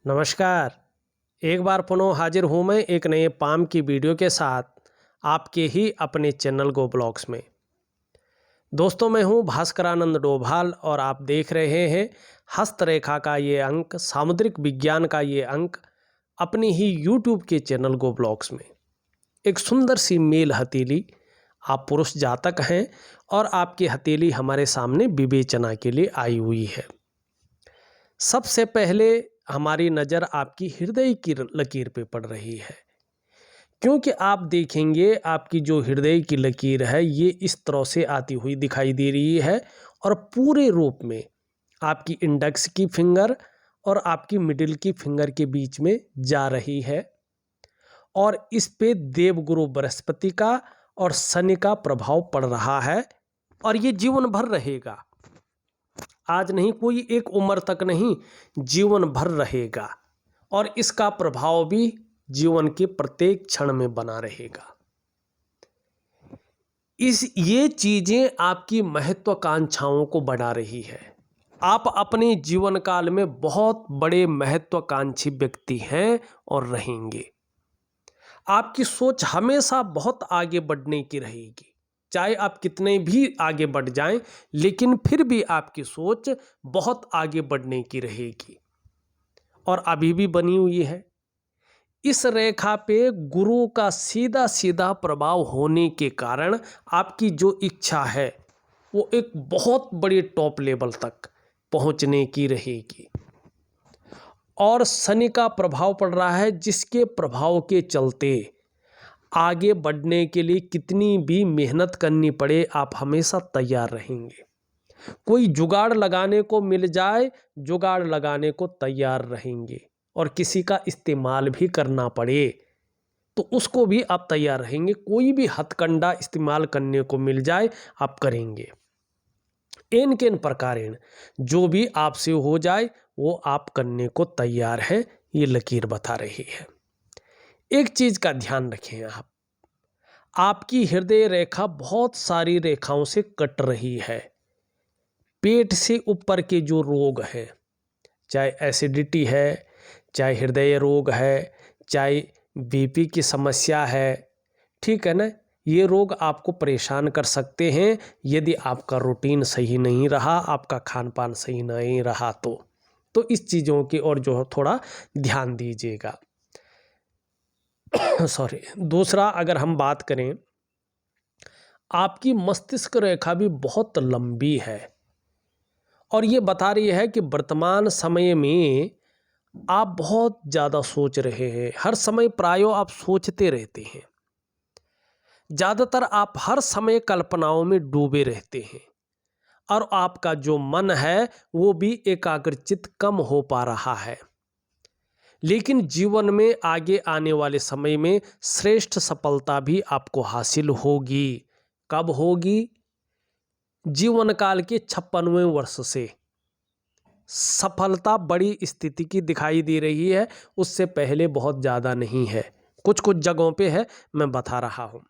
नमस्कार। एक बार पुनः हाजिर हूँ मैं एक नए पाम की वीडियो के साथ आपके ही अपने चैनल गो ब्लॉग्स में। दोस्तों, मैं हूँ भास्करानंद डोभाल और आप देख रहे हैं हस्तरेखा का ये अंक, सामुद्रिक विज्ञान का ये अंक अपनी ही यूट्यूब के चैनल गो ब्लॉग्स में। एक सुंदर सी मेल हथेली, आप पुरुष जातक हैं और आपकी हथेली हमारे सामने विवेचना के लिए आई हुई है। सबसे पहले हमारी नज़र आपकी हृदय की लकीर पे पड़ रही है, क्योंकि आप देखेंगे आपकी जो हृदय की लकीर है ये इस तरह से आती हुई दिखाई दे रही है और पूरे रूप में आपकी इंडेक्स की फिंगर और आपकी मिडिल की फिंगर के बीच में जा रही है और इस पे देवगुरु बृहस्पति का और शनि का प्रभाव पड़ रहा है और ये जीवन भर रहेगा। आज नहीं, कोई एक उम्र तक नहीं, जीवन भर रहेगा और इसका प्रभाव भी जीवन के प्रत्येक क्षण में बना रहेगा। ये चीजें आपकी महत्वाकांक्षाओं को बढ़ा रही है। आप अपने जीवन काल में बहुत बड़े महत्वाकांक्षी व्यक्ति हैं और रहेंगे। आपकी सोच हमेशा बहुत आगे बढ़ने की रहेगी। चाहे आप कितने भी आगे बढ़ जाएं, लेकिन फिर भी आपकी सोच बहुत आगे बढ़ने की रहेगी और अभी भी बनी हुई है। इस रेखा पे गुरु का सीधा सीधा प्रभाव होने के कारण आपकी जो इच्छा है वो एक बहुत बड़े टॉप लेवल तक पहुंचने की रहेगी। और शनि का प्रभाव पड़ रहा है, जिसके प्रभाव के चलते आगे बढ़ने के लिए कितनी भी मेहनत करनी पड़े आप हमेशा तैयार रहेंगे। कोई जुगाड़ लगाने को मिल जाए, जुगाड़ लगाने को तैयार रहेंगे और किसी का इस्तेमाल भी करना पड़े तो उसको भी आप तैयार रहेंगे। कोई भी हथकंडा इस्तेमाल करने को मिल जाए आप करेंगे। इन किन प्रकारेण जो भी आपसे हो जाए वो आप करने को तैयार हैं, ये लकीर बता रही है। एक चीज का ध्यान रखें, आपकी हृदय रेखा बहुत सारी रेखाओं से कट रही है। पेट से ऊपर के जो रोग हैं, चाहे एसिडिटी है, चाहे हृदय रोग है, चाहे बीपी की समस्या है, ठीक है ना, ये रोग आपको परेशान कर सकते हैं यदि आपका रूटीन सही नहीं रहा, आपका खान पान सही नहीं रहा तो इस चीज़ों की ओर जो है थोड़ा ध्यान दीजिएगा। सॉरी। दूसरा, अगर हम बात करें, आपकी मस्तिष्क रेखा भी बहुत लंबी है और ये बता रही है कि वर्तमान समय में आप बहुत ज़्यादा सोच रहे हैं। हर समय प्रायों आप सोचते रहते हैं। ज़्यादातर आप हर समय कल्पनाओं में डूबे रहते हैं और आपका जो मन है वो भी एकाग्रचित कम हो पा रहा है। लेकिन जीवन में आगे आने वाले समय में श्रेष्ठ सफलता भी आपको हासिल होगी। कब होगी? जीवन काल के 56वें वर्ष से सफलता बड़ी स्थिति की दिखाई दे रही है, उससे पहले बहुत ज़्यादा नहीं है। कुछ कुछ जगहों पे है, मैं बता रहा हूँ।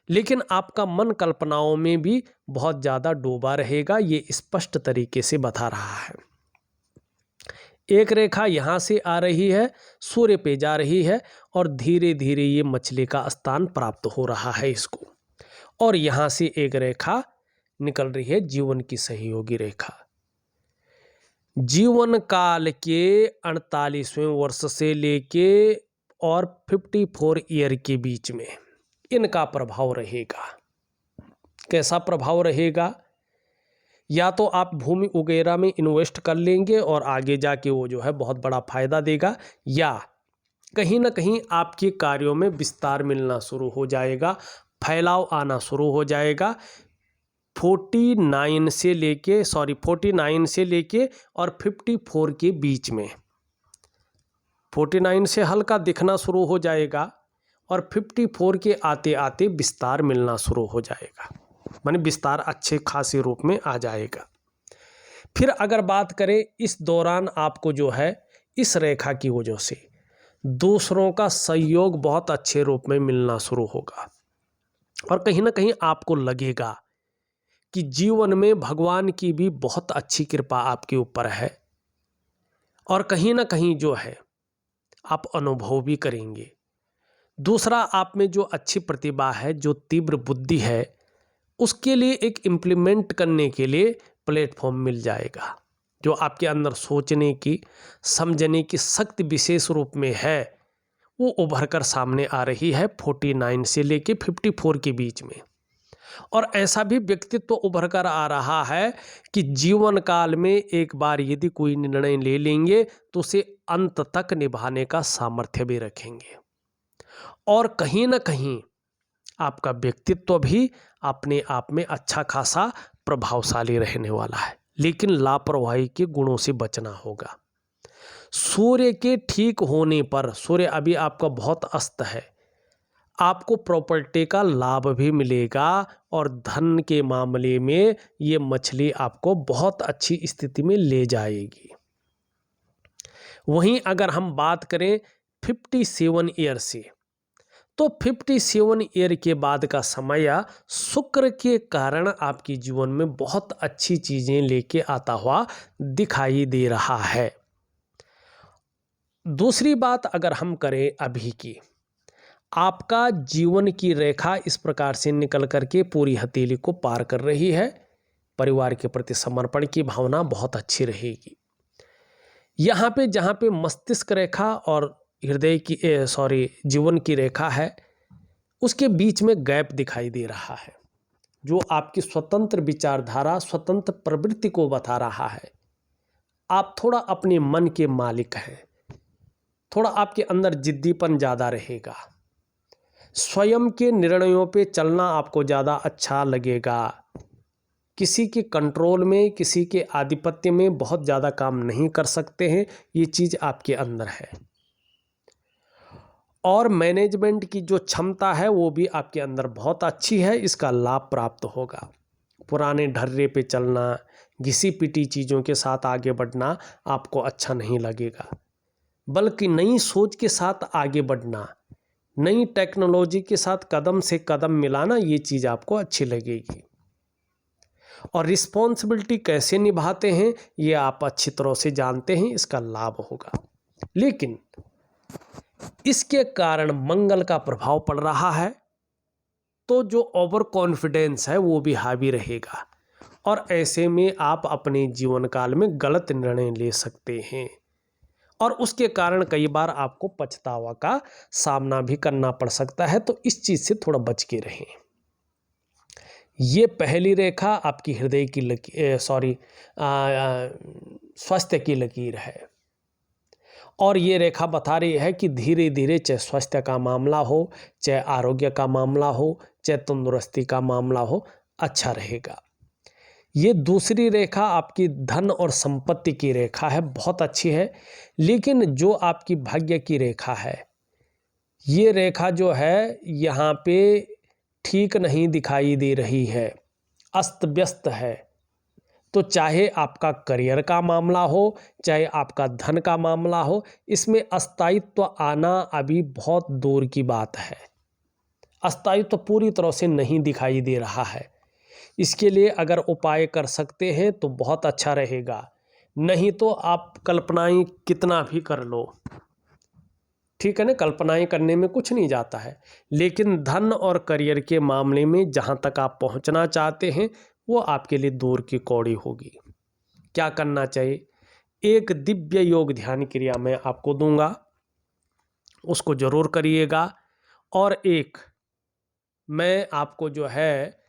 लेकिन आपका मन कल्पनाओं में भी बहुत ज़्यादा डूबा रहेगा, ये स्पष्ट तरीके से बता रहा है। एक रेखा यहाँ से आ रही है, सूर्य पे जा रही है और धीरे धीरे ये मछली का स्थान प्राप्त हो रहा है इसको, और यहाँ से एक रेखा निकल रही है, जीवन की सहयोगी रेखा। जीवन काल के 48वें वर्ष से लेके और 54 ईयर के बीच में इनका प्रभाव रहेगा। कैसा प्रभाव रहेगा? या तो आप भूमि वगैरह में इन्वेस्ट कर लेंगे और आगे जाके वो जो है बहुत बड़ा फायदा देगा, या कहीं ना कहीं आपके कार्यों में विस्तार मिलना शुरू हो जाएगा, फैलाव आना शुरू हो जाएगा। 49 से लेके और 54 के बीच में, 49 से हल्का दिखना शुरू हो जाएगा और 54 के आते आते विस्तार मिलना शुरू हो जाएगा, माने विस्तार अच्छे खासे रूप में आ जाएगा। फिर अगर बात करें, इस दौरान आपको जो है इस रेखा की वजह से दूसरों का सहयोग बहुत अच्छे रूप में मिलना शुरू होगा और कहीं ना कहीं आपको लगेगा कि जीवन में भगवान की भी बहुत अच्छी कृपा आपके ऊपर है। और कहीं ना कहीं जो है आप अनुभव भी करेंगे। दूसरा, आप में जो अच्छी प्रतिभा है, जो तीव्र बुद्धि है, उसके लिए एक इम्प्लीमेंट करने के लिए प्लेटफॉर्म मिल जाएगा। जो आपके अंदर सोचने की, समझने की शक्ति विशेष रूप में है, वो उभर कर सामने आ रही है 49 से लेके 54 के बीच में। और ऐसा भी व्यक्तित्व उभर कर आ रहा है कि जीवन काल में एक बार यदि कोई निर्णय ले लेंगे तो उसे अंत तक निभाने का सामर्थ्य भी रखेंगे। और कहीं ना कहीं आपका व्यक्तित्व भी अपने आप में अच्छा खासा प्रभावशाली रहने वाला है, लेकिन लापरवाही के गुणों से बचना होगा। सूर्य के ठीक होने पर, सूर्य अभी आपका बहुत अस्त है, आपको प्रॉपर्टी का लाभ भी मिलेगा और धन के मामले में ये मछली आपको बहुत अच्छी स्थिति में ले जाएगी। वहीं अगर हम बात करें 57 ईयर से, तो 57 ईयर के बाद का समय शुक्र के कारण आपके जीवन में बहुत अच्छी चीजें लेके आता हुआ दिखाई दे रहा है। दूसरी बात अगर हम करें अभी की, आपका जीवन की रेखा इस प्रकार से निकल करके पूरी हथेली को पार कर रही है। परिवार के प्रति समर्पण की भावना बहुत अच्छी रहेगी। यहाँ पे जहाँ पे मस्तिष्क रेखा और हृदय की जीवन की रेखा है, उसके बीच में गैप दिखाई दे रहा है, जो आपकी स्वतंत्र विचारधारा, स्वतंत्र प्रवृत्ति को बता रहा है। आप थोड़ा अपने मन के मालिक हैं, थोड़ा आपके अंदर जिद्दीपन ज़्यादा रहेगा, स्वयं के निर्णयों पे चलना आपको ज़्यादा अच्छा लगेगा। किसी के कंट्रोल में, किसी के आधिपत्य में बहुत ज़्यादा काम नहीं कर सकते हैं, ये चीज़ आपके अंदर है। और मैनेजमेंट की जो क्षमता है वो भी आपके अंदर बहुत अच्छी है, इसका लाभ प्राप्त होगा। पुराने ढर्रे पे चलना, घिसी पिटी चीज़ों के साथ आगे बढ़ना आपको अच्छा नहीं लगेगा, बल्कि नई सोच के साथ आगे बढ़ना, नई टेक्नोलॉजी के साथ कदम से कदम मिलाना, ये चीज़ आपको अच्छी लगेगी। और रिस्पॉन्सिबिलिटी कैसे निभाते हैं ये आप अच्छी तरह से जानते हैं, इसका लाभ होगा। लेकिन इसके कारण मंगल का प्रभाव पड़ रहा है, तो जो ओवर कॉन्फिडेंस है वो भी हावी रहेगा, और ऐसे में आप अपने जीवन काल में गलत निर्णय ले सकते हैं, और उसके कारण कई बार आपको पछतावा का सामना भी करना पड़ सकता है। तो इस चीज़ से थोड़ा बच के रहें। ये पहली रेखा आपकी हृदय की स्वास्थ्य की लकीर है, और ये रेखा बता रही है कि धीरे धीरे, चाहे स्वास्थ्य का मामला हो, चाहे आरोग्य का मामला हो, चाहे तंदुरुस्ती का मामला हो, अच्छा रहेगा। ये दूसरी रेखा आपकी धन और संपत्ति की रेखा है, बहुत अच्छी है। लेकिन जो आपकी भाग्य की रेखा है, ये रेखा जो है यहाँ पे ठीक नहीं दिखाई दे रही है, अस्त व्यस्त है। तो चाहे आपका करियर का मामला हो, चाहे आपका धन का मामला हो, इसमें अस्थायित्व आना अभी बहुत दूर की बात है। अस्थायित्व पूरी तरह से नहीं दिखाई दे रहा है। इसके लिए अगर उपाय कर सकते हैं तो बहुत अच्छा रहेगा, नहीं तो आप कल्पनाएं कितना भी कर लो, ठीक है ना, कल्पनाएं करने में कुछ नहीं जाता है। लेकिन धन और करियर के मामले में जहां तक आप पहुंचना चाहते हैं वो आपके लिए दूर की कौड़ी होगी। क्या करना चाहिए? एक दिव्य योग ध्यान क्रिया मैं आपको दूंगा, उसको जरूर करिएगा। और एक मैं आपको जो है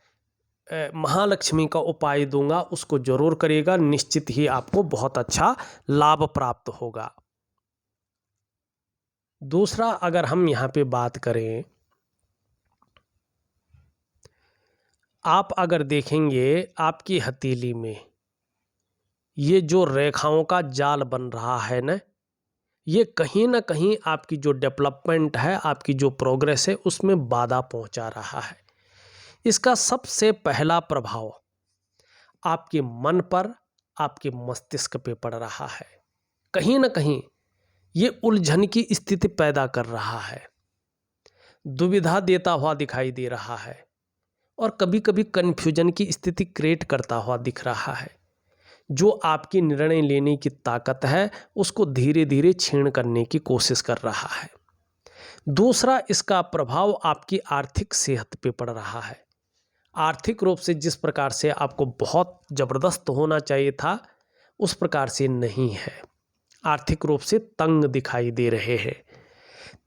महालक्ष्मी का उपाय दूंगा, उसको जरूर करिएगा, निश्चित ही आपको बहुत अच्छा लाभ प्राप्त होगा। दूसरा, अगर हम यहाँ पे बात करें, आप अगर देखेंगे आपकी हथेली में ये जो रेखाओं का जाल बन रहा है ना, ये कहीं ना कहीं आपकी जो डेवलपमेंट है, आपकी जो प्रोग्रेस है, उसमें बाधा पहुंचा रहा है। इसका सबसे पहला प्रभाव आपके मन पर, आपके मस्तिष्क पे पड़ रहा है। कहीं ना कहीं ये उलझन की स्थिति पैदा कर रहा है, दुविधा देता हुआ दिखाई दे रहा है, और कभी कभी कन्फ्यूजन की स्थिति क्रिएट करता हुआ दिख रहा है। जो आपकी निर्णय लेने की ताकत है उसको धीरे धीरे क्षीण करने की कोशिश कर रहा है। दूसरा, इसका प्रभाव आपकी आर्थिक सेहत पे पड़ रहा है। आर्थिक रूप से जिस प्रकार से आपको बहुत ज़बरदस्त होना चाहिए था उस प्रकार से नहीं है, आर्थिक रूप से तंग दिखाई दे रहे हैं।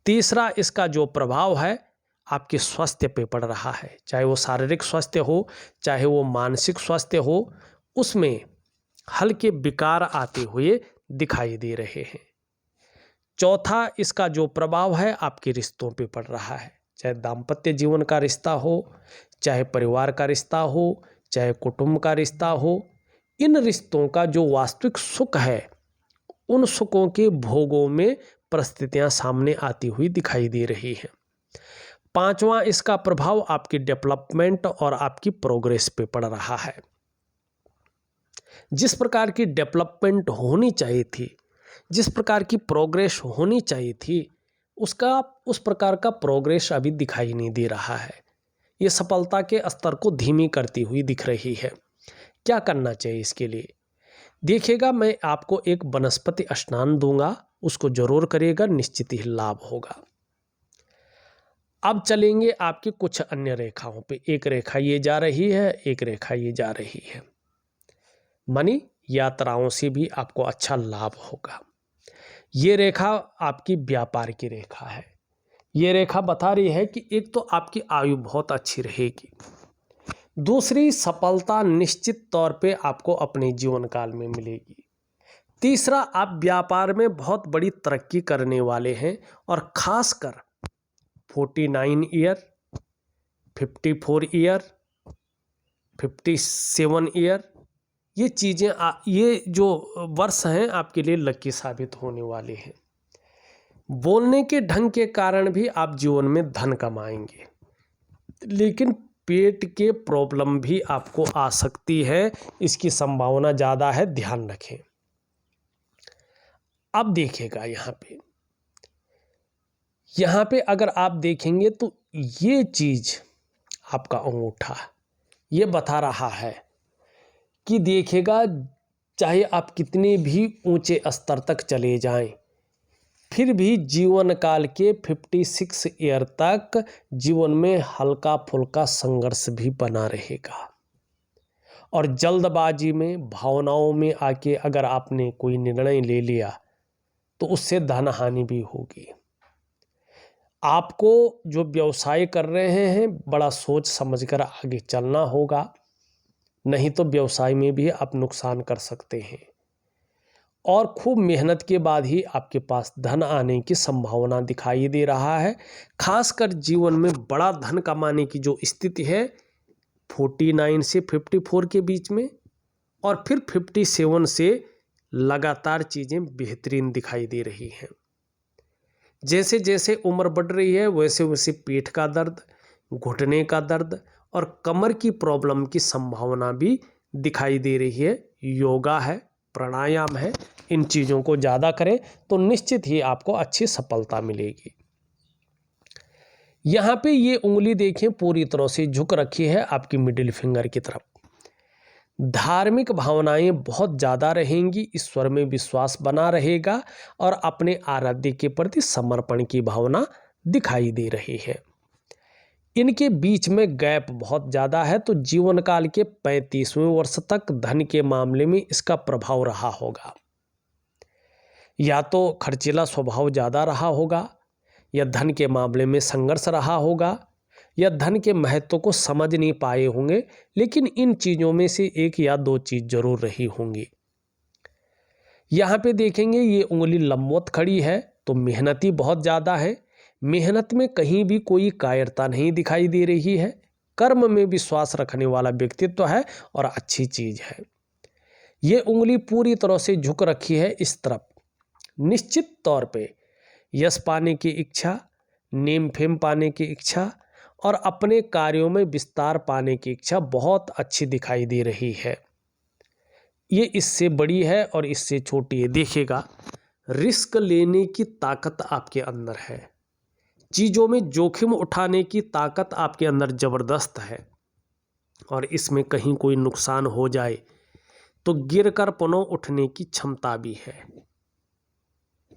तीसरा, इसका जो प्रभाव है आपके स्वास्थ्य पे पड़ रहा है, चाहे वो शारीरिक स्वास्थ्य हो चाहे वो मानसिक स्वास्थ्य हो, उसमें हल्के विकार आते हुए दिखाई दे रहे हैं। चौथा, इसका जो प्रभाव है आपके रिश्तों पे पड़ रहा है, चाहे दाम्पत्य जीवन का रिश्ता हो, चाहे परिवार का रिश्ता हो, चाहे कुटुंब का रिश्ता हो। इन रिश्तों का जो वास्तविक सुख है उन सुखों के भोगों में परिस्थितियां सामने आती हुई दिखाई दे रही हैं। पांचवा, इसका प्रभाव आपकी डेवलपमेंट और आपकी प्रोग्रेस पे पड़ रहा है। जिस प्रकार की डेवलपमेंट होनी चाहिए थी, जिस प्रकार की प्रोग्रेस होनी चाहिए थी, उस प्रकार का प्रोग्रेस अभी दिखाई नहीं दे रहा है। ये सफलता के स्तर को धीमी करती हुई दिख रही है। क्या करना चाहिए इसके लिए? देखिएगा, मैं आपको एक वनस्पति स्नान दूंगा, उसको जरूर करिएगा, निश्चित ही लाभ होगा। अब चलेंगे आपकी कुछ अन्य रेखाओं पे। एक रेखा ये जा रही है, एक रेखा ये जा रही है। मानी यात्राओं से भी आपको अच्छा लाभ होगा। ये रेखा आपकी व्यापार की रेखा है। ये रेखा बता रही है कि एक तो आपकी आयु बहुत अच्छी रहेगी, दूसरी, सफलता निश्चित तौर पे आपको अपने जीवन काल में मिलेगी, तीसरा, आप व्यापार में बहुत बड़ी तरक्की करने वाले हैं और खासकर 49 ईयर, 54 ईयर, 57 ईयर, ये चीज़ें ये जो वर्ष हैं आपके लिए लकी साबित होने वाले हैं। बोलने के ढंग के कारण भी आप जीवन में धन कमाएंगे, लेकिन पेट के प्रॉब्लम भी आपको आ सकती है, इसकी संभावना ज़्यादा है, ध्यान रखें। अब देखिएगा यहाँ पे अगर आप देखेंगे तो ये चीज़ आपका अंगूठा ये बता रहा है कि देखिएगा, चाहे आप कितने भी ऊंचे स्तर तक चले जाएं, फिर भी जीवन काल के 56 ईयर तक जीवन में हल्का फुल्का संघर्ष भी बना रहेगा। और जल्दबाजी में, भावनाओं में आके अगर आपने कोई निर्णय ले लिया तो उससे धन हानि भी होगी। आपको जो व्यवसाय कर रहे हैं बड़ा सोच समझकर आगे चलना होगा, नहीं तो व्यवसाय में भी आप नुकसान कर सकते हैं। और खूब मेहनत के बाद ही आपके पास धन आने की संभावना दिखाई दे रहा है। खासकर जीवन में बड़ा धन कमाने की जो स्थिति है 49 से 54 के बीच में, और फिर 57 से लगातार चीज़ें बेहतरीन दिखाई दे रही हैं। जैसे जैसे उम्र बढ़ रही है वैसे वैसे पेट का दर्द, घुटने का दर्द और कमर की प्रॉब्लम की संभावना भी दिखाई दे रही है। योगा है, प्राणायाम है, इन चीज़ों को ज़्यादा करें तो निश्चित ही आपको अच्छी सफलता मिलेगी। यहाँ पे ये उंगली देखें पूरी तरह से झुक रखी है आपकी मिडिल फिंगर की तरफ। धार्मिक भावनाएं बहुत ज़्यादा रहेंगी, ईश्वर में विश्वास बना रहेगा और अपने आराध्य के प्रति समर्पण की भावना दिखाई दे रही है। इनके बीच में गैप बहुत ज़्यादा है, तो जीवन काल के 35वें वर्ष तक धन के मामले में इसका प्रभाव रहा होगा। या तो खर्चीला स्वभाव ज़्यादा रहा होगा, या धन के मामले में संघर्ष रहा होगा, या धन के महत्व को समझ नहीं पाए होंगे। लेकिन इन चीज़ों में से एक या दो चीज़ जरूर रही होंगी। यहाँ पे देखेंगे ये उंगली लंबवत खड़ी है तो मेहनती बहुत ज़्यादा है। मेहनत में कहीं भी कोई कायरता नहीं दिखाई दे रही है। कर्म में विश्वास रखने वाला व्यक्तित्व है और अच्छी चीज़ है। ये उंगली पूरी तरह से झुक रखी है इस तरफ। निश्चित तौर पे यश पाने की इच्छा, नेम फेम पाने की इच्छा और अपने कार्यों में विस्तार पाने की इच्छा बहुत अच्छी दिखाई दे रही है। ये इससे बड़ी है और इससे छोटी है। देखिएगा, रिस्क लेने की ताकत आपके अंदर है, चीज़ों में जोखिम उठाने की ताकत आपके अंदर ज़बरदस्त है। और इसमें कहीं कोई नुकसान हो जाए तो गिरकर पुनः उठने की क्षमता भी है,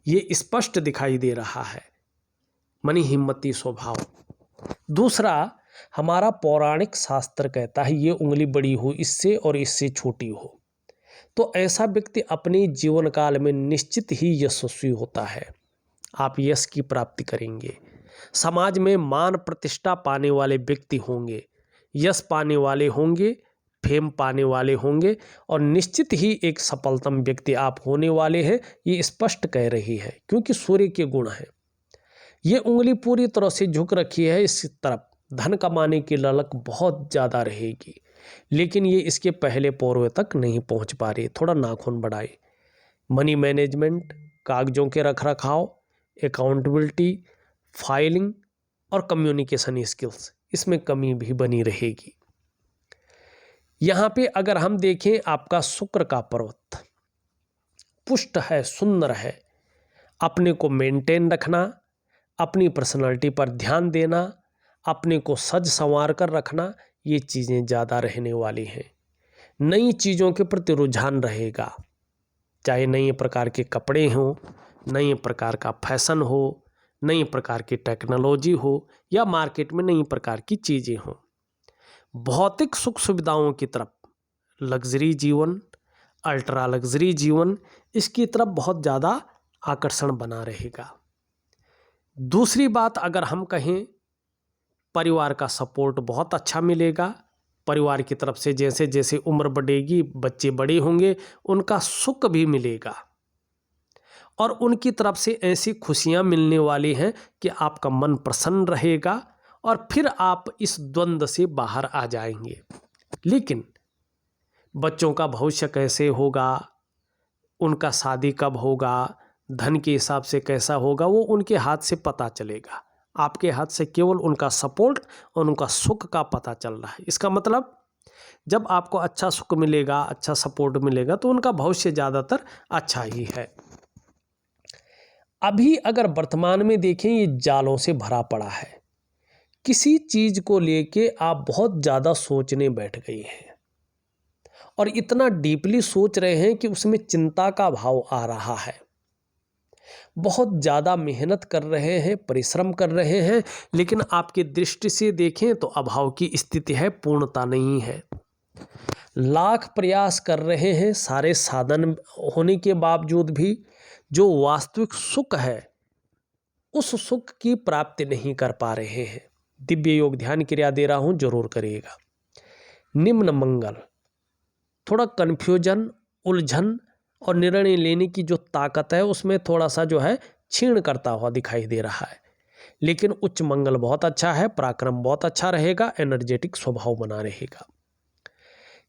ये स्पष्ट दिखाई दे रहा है। मनी हिम्मती स्वभाव। दूसरा, हमारा पौराणिक शास्त्र कहता है ये उंगली बड़ी हो इससे और इससे छोटी हो, तो ऐसा व्यक्ति अपने जीवन काल में निश्चित ही यशस्वी होता है। आप यश की प्राप्ति करेंगे, समाज में मान प्रतिष्ठा पाने वाले व्यक्ति होंगे, यश पाने वाले होंगे, फेम पाने वाले होंगे और निश्चित ही एक सफलतम व्यक्ति आप होने वाले हैं, ये स्पष्ट कह रही है, क्योंकि सूर्य के गुण हैं। ये उंगली पूरी तरह से झुक रखी है इस तरफ, धन कमाने की ललक बहुत ज़्यादा रहेगी, लेकिन ये इसके पहले पोरवे तक नहीं पहुंच पा रही। थोड़ा नाखून बढ़ाए। मनी मैनेजमेंट, कागजों के रख रखाव, अकाउंटेबिलिटी, फाइलिंग और कम्युनिकेशन स्किल्स, इसमें कमी भी बनी रहेगी। यहाँ पे अगर हम देखें, आपका शुक्र का पर्वत पुष्ट है, सुंदर है। अपने को मेंटेन रखना, अपनी पर्सनालिटी पर ध्यान देना, अपने को सज संवार कर रखना, ये चीज़ें ज़्यादा रहने वाली हैं। नई चीज़ों के प्रति रुझान रहेगा, चाहे नए प्रकार के कपड़े हों, नए प्रकार का फैशन हो, नई प्रकार की टेक्नोलॉजी हो या मार्केट में नई प्रकार की चीज़ें हों। भौतिक सुख सुविधाओं की तरफ, लग्जरी जीवन, अल्ट्रा लग्जरी जीवन, इसकी तरफ बहुत ज़्यादा आकर्षण बना रहेगा। दूसरी बात, अगर हम कहें, परिवार का सपोर्ट बहुत अच्छा मिलेगा। परिवार की तरफ से जैसे जैसे उम्र बढ़ेगी, बच्चे बड़े होंगे, उनका सुख भी मिलेगा और उनकी तरफ से ऐसी खुशियां मिलने वाली हैं कि आपका मन प्रसन्न रहेगा और फिर आप इस द्वंद्व से बाहर आ जाएंगे। लेकिन बच्चों का भविष्य कैसे होगा, उनका शादी कब होगा, धन के हिसाब से कैसा होगा, वो उनके हाथ से पता चलेगा। आपके हाथ से केवल उनका सपोर्ट और उनका सुख का पता चल रहा है। इसका मतलब जब आपको अच्छा सुख मिलेगा, अच्छा सपोर्ट मिलेगा, तो उनका भविष्य ज़्यादातर अच्छा ही है। अभी अगर वर्तमान में देखें, ये जालों से भरा पड़ा है। किसी चीज़ को लेके आप बहुत ज़्यादा सोचने बैठ गई हैं और इतना डीपली सोच रहे हैं कि उसमें चिंता का भाव आ रहा है। बहुत ज़्यादा मेहनत कर रहे हैं, परिश्रम कर रहे हैं, लेकिन आपकी दृष्टि से देखें तो अभाव की स्थिति है, पूर्णता नहीं है। लाख प्रयास कर रहे हैं, सारे साधन होने के बावजूद भी जो वास्तविक सुख है, उस सुख की प्राप्ति नहीं कर पा रहे हैं। दिव्य योग ध्यान क्रिया दे रहा हूं, जरूर करिएगा। निम्न मंगल, थोड़ा कन्फ्यूजन, उलझन और निर्णय लेने की जो ताकत है उसमें थोड़ा सा जो है क्षीण करता हुआ दिखाई दे रहा है। लेकिन उच्च मंगल बहुत अच्छा है, पराक्रम बहुत अच्छा रहेगा, एनर्जेटिक स्वभाव बना रहेगा।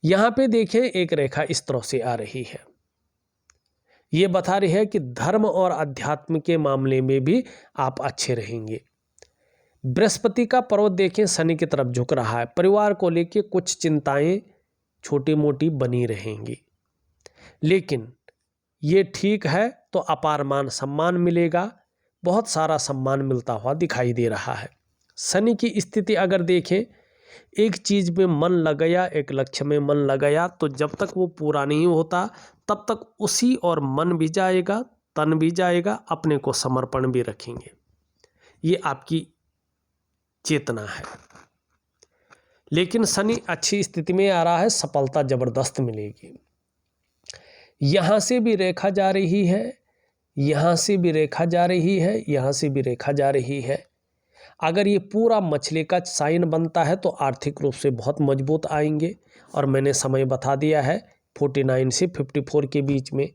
यहाँ पे देखें, एक रेखा इस तरह से आ रही है, ये बता रही है कि धर्म और अध्यात्म के मामले में भी आप अच्छे रहेंगे। बृहस्पति का पर्वत देखें, शनि की तरफ झुक रहा है। परिवार को लेकर कुछ चिंताएं छोटी मोटी बनी रहेंगी, लेकिन ये ठीक है, तो अपार मान सम्मान मिलेगा, बहुत सारा सम्मान मिलता हुआ दिखाई दे रहा है। शनि की स्थिति अगर देखें, एक चीज़ में मन लग गया, एक लक्ष्य में मन लग गया, तो जब तक वो पूरा नहीं होता तब तक उसी और मन भी जाएगा, तन भी जाएगा, अपने को समर्पण भी रखेंगे। ये आपकी चेतना है। लेकिन शनि अच्छी स्थिति में आ रहा है, सफलता जबरदस्त मिलेगी। यहाँ से भी रेखा जा रही है, यहाँ से भी रेखा जा रही है, यहाँ से भी रेखा जा रही है। अगर ये पूरा मछली का साइन बनता है तो आर्थिक रूप से बहुत मजबूत आएंगे। और मैंने समय बता दिया है 49 से 54 के बीच में।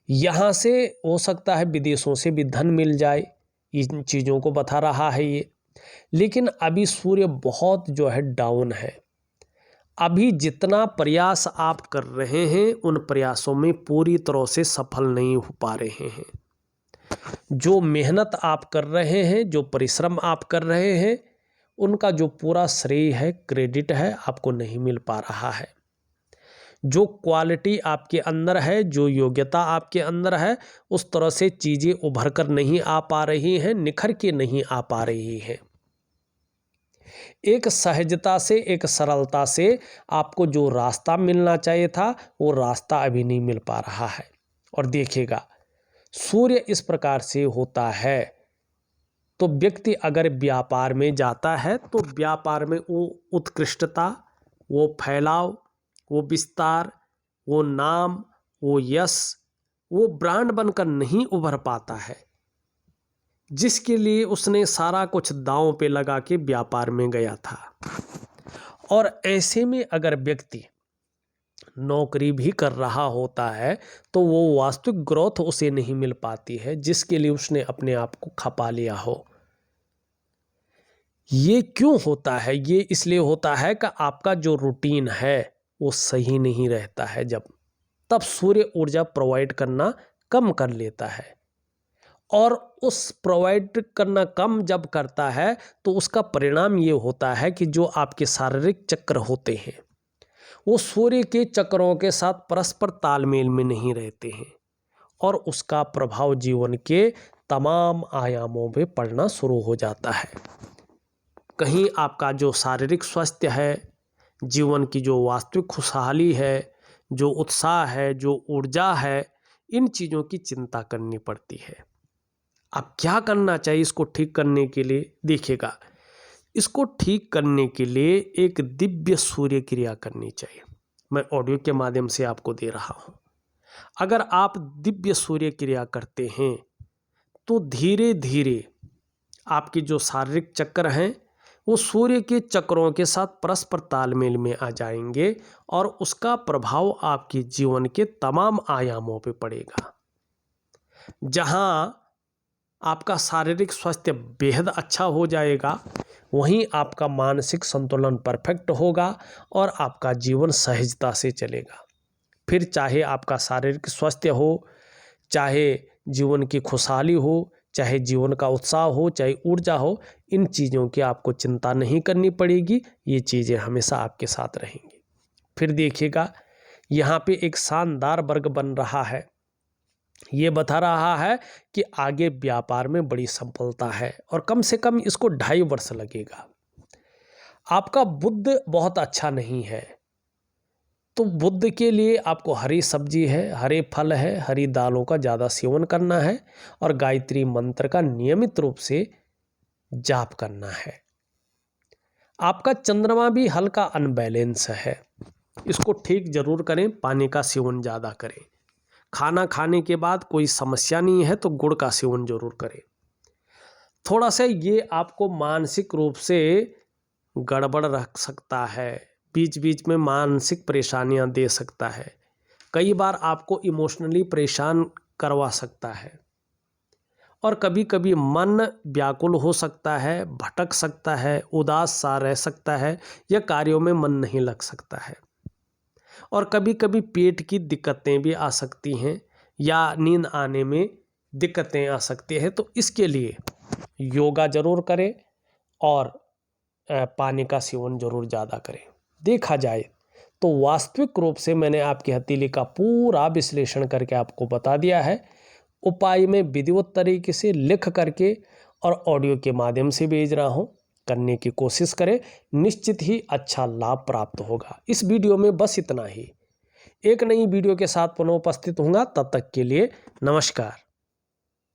यहाँ से हो सकता है विदेशों से भी धन मिल जाए, इन चीज़ों को बता रहा है ये। लेकिन अभी सूर्य बहुत जो है डाउन है। अभी जितना प्रयास आप कर रहे हैं, उन प्रयासों में पूरी तरह से सफल नहीं हो पा रहे हैं। जो मेहनत आप कर रहे हैं, जो परिश्रम आप कर रहे हैं, उनका जो पूरा श्रेय है, क्रेडिट है, आपको नहीं मिल पा रहा है। जो क्वालिटी आपके अंदर है, जो योग्यता आपके अंदर है, उस तरह से चीज़ें उभर कर नहीं आ पा रही हैं, निखर के नहीं आ पा रही हैं। एक सहजता से, एक सरलता से आपको जो रास्ता मिलना चाहिए था वो रास्ता अभी नहीं मिल पा रहा है। और देखिएगा, सूर्य इस प्रकार से होता है तो व्यक्ति अगर व्यापार में जाता है तो व्यापार में वो उत्कृष्टता, वो फैलाव, वो विस्तार, वो नाम, वो यश, वो ब्रांड बनकर नहीं उभर पाता है जिसके लिए उसने सारा कुछ दांव पे लगा के व्यापार में गया था। और ऐसे में अगर व्यक्ति नौकरी भी कर रहा होता है तो वो वास्तविक ग्रोथ उसे नहीं मिल पाती है जिसके लिए उसने अपने आप को खपा लिया हो। ये क्यों होता है? ये इसलिए होता है कि आपका जो रूटीन है वो सही नहीं रहता है। तब सूर्य ऊर्जा प्रोवाइड करना कम कर लेता है, और उस प्रोवाइड करना कम जब करता है तो उसका परिणाम ये होता है कि जो आपके शारीरिक चक्र होते हैं वो सूर्य के चक्रों के साथ परस्पर तालमेल में नहीं रहते हैं, और उसका प्रभाव जीवन के तमाम आयामों पे पड़ना शुरू हो जाता है। कहीं आपका जो शारीरिक स्वास्थ्य है, जीवन की जो वास्तविक खुशहाली है, जो उत्साह है, जो ऊर्जा है, इन चीज़ों की चिंता करनी पड़ती है। अब क्या करना चाहिए इसको ठीक करने के लिए? देखिएगा, इसको ठीक करने के लिए एक दिव्य सूर्य क्रिया करनी चाहिए। मैं ऑडियो के माध्यम से आपको दे रहा हूँ। अगर आप दिव्य सूर्य क्रिया करते हैं तो धीरे धीरे आपके जो शारीरिक चक्र हैं वो सूर्य के चक्रों के साथ परस्पर तालमेल में आ जाएंगे, और उसका प्रभाव आपके जीवन के तमाम आयामों पे पड़ेगा। जहाँ आपका शारीरिक स्वास्थ्य बेहद अच्छा हो जाएगा, वहीं आपका मानसिक संतुलन परफेक्ट होगा और आपका जीवन सहजता से चलेगा। फिर चाहे आपका शारीरिक स्वास्थ्य हो, चाहे जीवन की खुशहाली हो, चाहे जीवन का उत्साह हो, चाहे ऊर्जा हो, इन चीज़ों की आपको चिंता नहीं करनी पड़ेगी। ये चीज़ें हमेशा आपके साथ रहेंगी। फिर देखिएगा, यहाँ पे एक शानदार वर्ग बन रहा है। ये बता रहा है कि आगे व्यापार में बड़ी सफलता है, और कम से कम इसको 2.5 वर्ष लगेगा। आपका बुद्ध बहुत अच्छा नहीं है, तो बुद्ध के लिए आपको हरी सब्जी है, हरे फल है, हरी दालों का ज़्यादा सेवन करना है, और गायत्री मंत्र का नियमित रूप से जाप करना है। आपका चंद्रमा भी हल्का अनबैलेंस है, इसको ठीक जरूर करें। पानी का सेवन ज़्यादा करें। खाना खाने के बाद कोई समस्या नहीं है तो गुड़ का सेवन जरूर करें। थोड़ा सा ये आपको मानसिक रूप से गड़बड़ रख सकता है, बीच बीच में मानसिक परेशानियां दे सकता है, कई बार आपको इमोशनली परेशान करवा सकता है, और कभी कभी मन व्याकुल हो सकता है, भटक सकता है, उदास सा रह सकता है, या कार्यों में मन नहीं लग सकता है, और कभी कभी पेट की दिक्कतें भी आ सकती हैं, या नींद आने में दिक्कतें आ सकती हैं। तो इसके लिए योगा जरूर करें और पानी का सेवन जरूर ज़्यादा करें। देखा जाए तो वास्तविक रूप से मैंने आपकी हथेली का पूरा विश्लेषण करके आपको बता दिया है। उपाय में विधिवत तरीके से लिख करके और ऑडियो के माध्यम से भेज रहा हूँ। करने की कोशिश करें, निश्चित ही अच्छा लाभ प्राप्त होगा। इस वीडियो में बस इतना ही। एक नई वीडियो के साथ पुनः उपस्थित होऊंगा, तब तक के लिए नमस्कार।